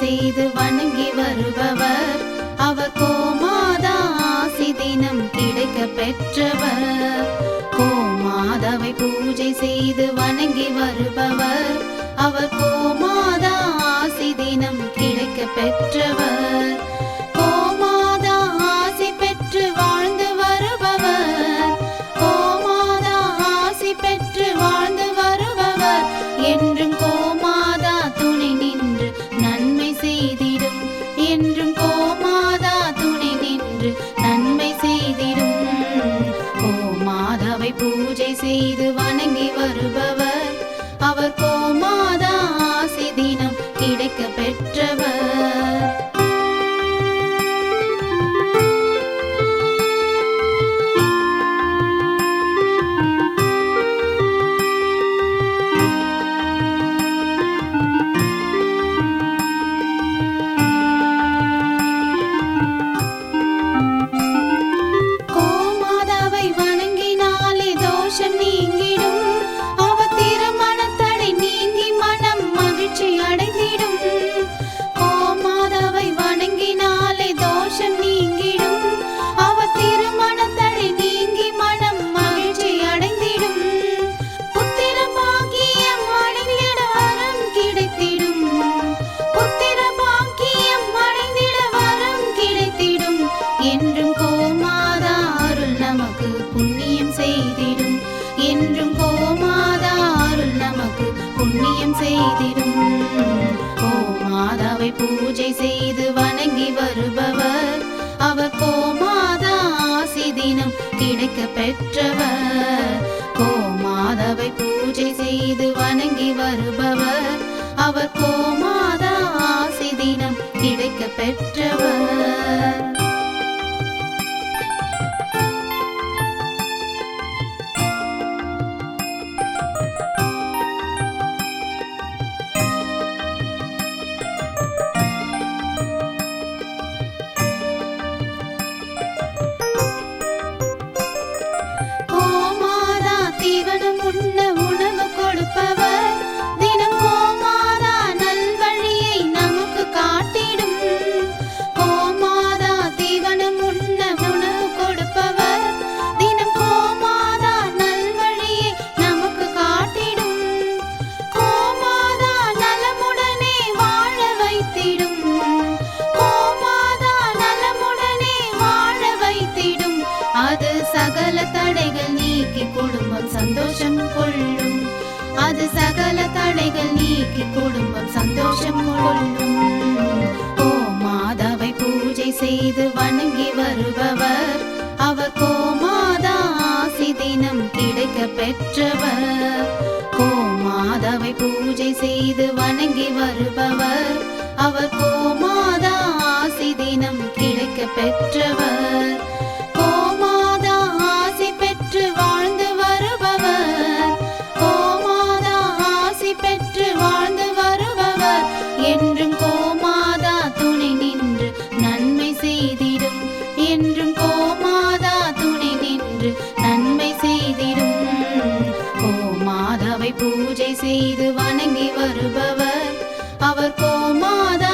செய்து வணங்கி வருபவர். அவர் கோமாதா ஆசி தினம் கிடைக்க பெற்றவர். கோமாதாவை பூஜை செய்து வணங்கி வருபவர். அவர் கோமாதா ஆசி தினம் கிடைக்க பெற்றவர். கோமாதா ஆசி பெற்று வாழ்ந்து வருபவர். கோமாதா ஆசி பெற்று வாழ்ந்து வருபவர். என்றும் கோமாதா துணை நின்று நன்மை செய்திடும். என்றும் கோமாதா துணை நின்று நன்மை செய்திடும். கோமாதாவை பூஜை செய்து வணங்கி வருபவர். அவர் கோமாதா ஆசி தினம் கிடைக்க பெற்றவர். கோமாதாவை வணங்கினாலே தோஷம் நீங்கிடும். அவர் திருமணத்தடை நீங்கி மனம் மகிழ்ச்சி அடைந்திடும். கோமாதாவை வணங்கினாலே தோஷம் நீங்கிடும். அவர் திருமணத்தடை நீங்கி மனம் மகிழ்ச்சி அடைந்திடும். புத்திர பாக்கியம் அடைந்திட வரம் கிடைத்திடும். புத்திர பாக்கியம் அடைந்திட வரம் கிடைத்திடும். என்றும் கோமாதா அருள் நமக்கு புண்ணியம் செய்திடும். என்றும் கோமாதா அருள் நமக்கு புண்ணியம் செய்திடும். கோமாதாவை பூஜை செய்து வணங்கி வருபவர். அவர் கோமாதா ஆசி தினம் கிடைக்க பெற்றவர். கோமாதாவை பூஜை செய்து வணங்கி வருபவர். அவர் கோமாதா ஆசி தினம் கிடைக்க பெற்றவர். கோமாதா தீவனம் உண்ண உணவு கொடுப்பவர். தினம் கோமாதா நல்வழியை நமக்கு காட்டிடும். கோமாதா தீவனம் உண்ண உணவு கொடுப்பவர். தினம் கோமாதா நல்வழியை நமக்கு காட்டிடும். கோமாதா நலமுடனே வாழ வைத்திடும். கோமாதா நலமுடனே வாழ வைத்திடும். அது சகல தடைகள் நீக்கி குடும்பம் சந்தோஷம் கொள்ளும். அது சகல தடைகள் நீக்கி குடும்பம் சந்தோஷம் கொள்ளும். கோமாதாவை பூஜை செய்து வணங்கி வருபவர். அவர் கோமாதா ஆசி தினம் கிடைக்க பெற்றவர். கோமாதாவை பூஜை செய்து வணங்கி வருபவர். அவர் கோமாதா ஆசி தினம் கிடைக்க பெற்றவர். கோமாதா ஆசி பெற்று வாழ்ந்து வருபவர். கோமாதா ஆசி பெற்று வாழ்ந்து வருபவர். என்றும் கோமாதா துணை நின்று நன்மை செய்திடும். என்றும் கோமாதா துணை நின்று நன்மை செய்திடும். கோமாதாவை பூஜை செய்து வணங்கி வருபவர். அவர் கோமாதா